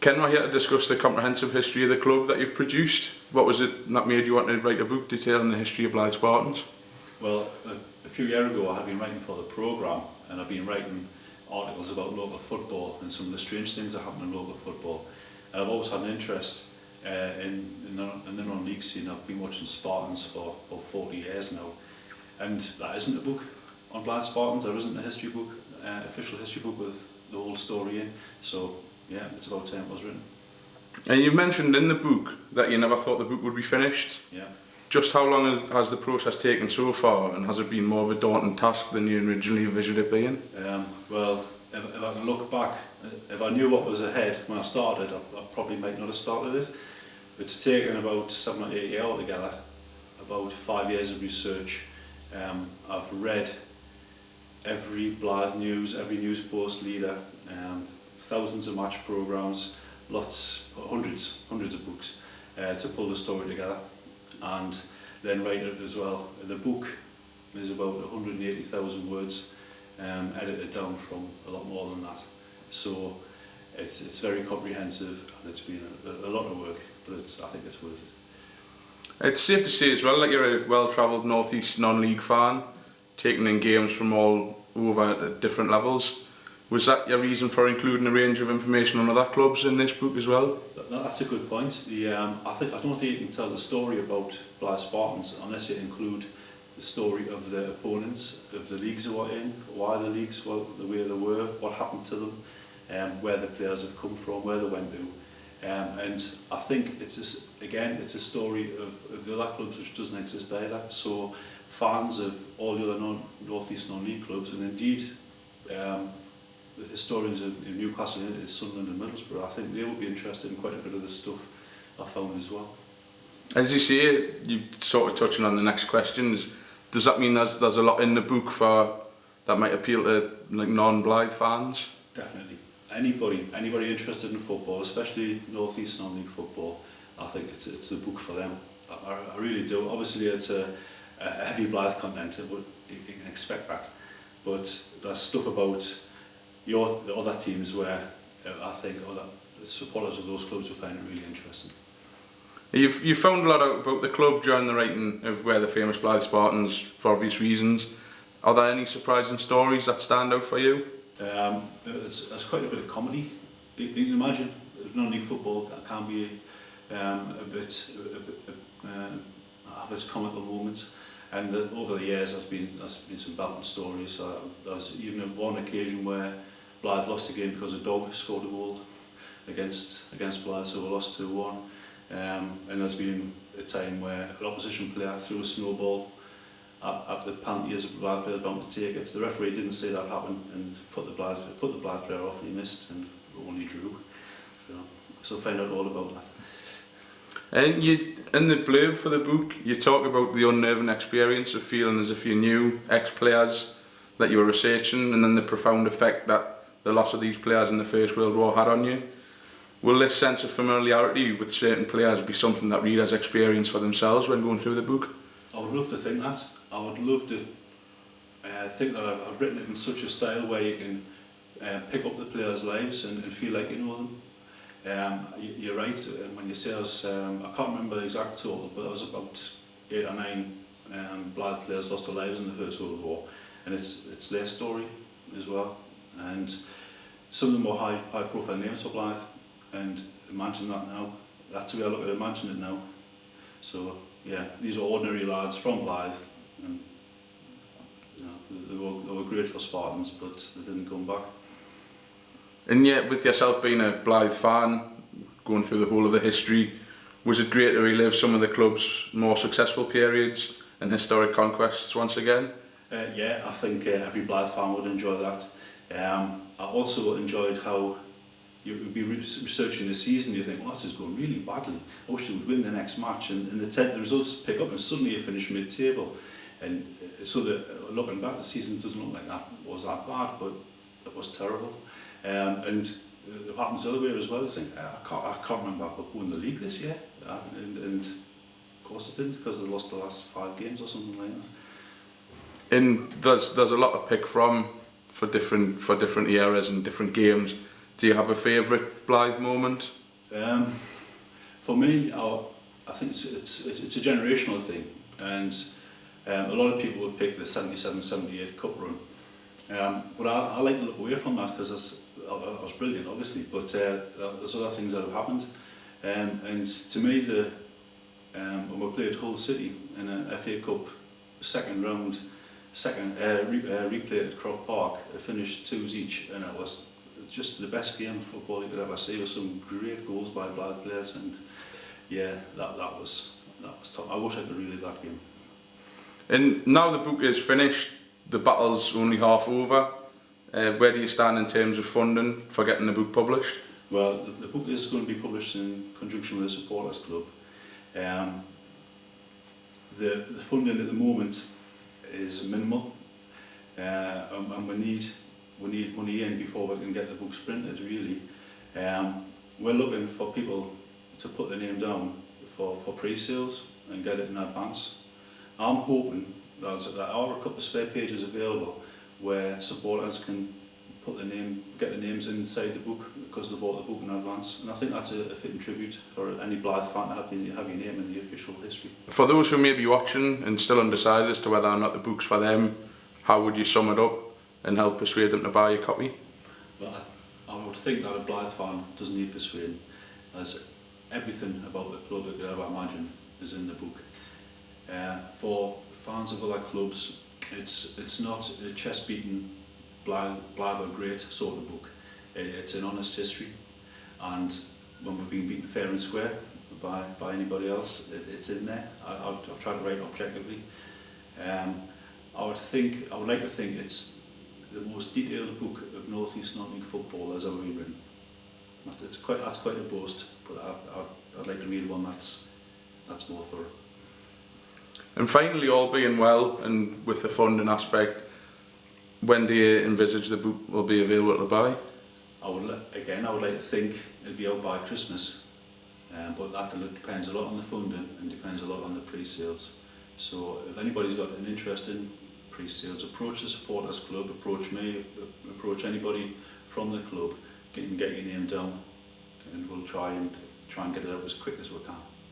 Ken, we're here to discuss the comprehensive history of the club that you've produced. What was it that made you want to write a book detailing the history of Blyth Spartans? Well, a few years ago I had been writing for the programme, and I've been writing articles about local football and some of the strange things that happen in local football. And I've always had an interest in the non-league scene. I've been watching Spartans for about 40 years now, and that isn't a book on Blyth Spartans. There isn't a history book, official history book with the whole story in. So yeah, it's about time it was written. And you mentioned in the book that you never thought the book would be finished. Yeah. Just how long has the process taken so far, and has it been more of a daunting task than you originally envisioned it being? Well, if I can look back, if I knew what was ahead when I started, I probably might not have started it. It's taken about 7 or 8 years altogether, about 5 years of research. I've read every Blyth news, every news post leader, thousands of match programmes, hundreds of books to pull the story together and then write it as well. The book is about 180,000 words, edited down from a lot more than that. So it's very comprehensive, and it's been a lot of work, but I think it's worth it. It's safe to say as well that you're a well-travelled North East non-league fan, taking in games from all over at different levels. Was that your reason for including a range of information on other clubs in this book as well? That's a good point. I don't think you can tell the story about Blyth Spartans unless you include the story of the opponents, of the leagues they were in, why the leagues were the way they were, what happened to them, where the players have come from, where they went to. And I think it's a story of the other clubs which doesn't exist either. So fans of all the other North East non-league clubs, and indeed the historians of Newcastle, Sunderland and Middlesbrough, I think they will be interested in quite a bit of the stuff I found as well. As you say, you're sort of touching on the next questions. Does that mean there's a lot in the book that might appeal to like non-Blyth fans? Definitely. Anybody interested in football, especially North East non-league football, I think it's a book for them. I really do. Obviously it's a heavy Blyth content, you can expect that. But there's stuff about the other teams where I think the supporters of those clubs will find it really interesting. You've found a lot out about the club during the writing of Where the Famous Blyth Spartans for obvious reasons. Are there any surprising stories that stand out for you? There's quite a bit of comedy. You can imagine non-league football can be have its comical moments, and over the years there's been some belting stories. There's even one occasion where Blyth lost a game because a dog scored a goal against Blyth, so we lost 2-1. And there's been a time where an opposition player threw a snowball at the penalty as Blyth players bound to take it. The referee didn't see that happen and put the Blyth player off, and he missed and only drew. So find out all about that. And in the blurb for the book, you talk about the unnerving experience of feeling as if you knew ex-players that you were researching, and then the profound effect that the loss of these players in the First World War had on you. Will this sense of familiarity with certain players be something that readers experience for themselves when going through the book? I would love to think that. I would love to think that I've written it in such a style where you can pick up the players' lives and feel like you know them. You're right, when you say I can't remember the exact total, but there was about 8 or 9 Blyth players lost their lives in the First World War, and it's their story as well. And some of them were high profile names for Blyth, and imagine that now. That's the way I look at it, imagine it now. So yeah, these are ordinary lads from Blyth, and they were great for Spartans, but they didn't come back. And yet, with yourself being a Blyth fan, going through the whole of the history, was it great to relive some of the club's more successful periods and historic conquests once again? Yeah, I think every Blyth fan would enjoy that. I also enjoyed how you would be researching the season, you think, well, this is going really badly, I wish they would win the next match, and the results pick up and suddenly you finish mid-table. And so looking back, the season doesn't look like that was that bad, but it was terrible. And it happens the other way as well. You think, I can't remember who won the league this year, and of course it didn't, because they lost the last 5 games or something like that. And there's a lot to pick from for different eras and different games. Do you have a favourite Blyth moment? For me, I think it's a generational thing, and a lot of people would pick the 77-78 cup run. But I like to look away from that because I was brilliant, obviously, but there's other things that have happened. And to me, when we played Hull City in a FA Cup second round, replay at Croft Park, it finished 2s each, and it was just the best game of football you could ever see. There was some great goals by Blyth players, and yeah, that was top. I wish I could relive that game. And now the book is finished, the battle's only half over. Where do you stand in terms of funding for getting the book published? Well, the book is going to be published in conjunction with the Supporters Club. The funding at the moment is minimal, and we need money in before we can get the book printed, really. We're looking for people to put their name down for pre-sales and get it in advance. I'm hoping that there are a couple of spare pages available where supporters can get the names inside the book because they bought the book in advance, and I think that's a fitting tribute for any Blyth fan to have your name in the official history. For those who may be watching and still undecided as to whether or not the book's for them, how would you sum it up and help persuade them to buy a copy? Well, I would think that a Blyth fan doesn't need persuading, as everything about the club that you could ever imagine is in the book. For fans of other clubs, it's not a chest-beating blather great sort of book. It's an honest history, and when we've been beaten fair and square by anybody else, it's in there. I've tried to write objectively. I would like to think it's the most detailed book of North East non-league football that's ever been written. That's quite a boast, but I'd like to read one that's more thorough. And finally, all being well, and with the funding aspect, when do you envisage the book will be available to buy? I would like to think it'll be out by Christmas, but that depends a lot on the funding and depends a lot on the pre-sales. So if anybody's got an interest in pre-sales, approach the Supporters Club, approach me, approach anybody from the club, get your name down, and we'll try and get it out as quick as we can.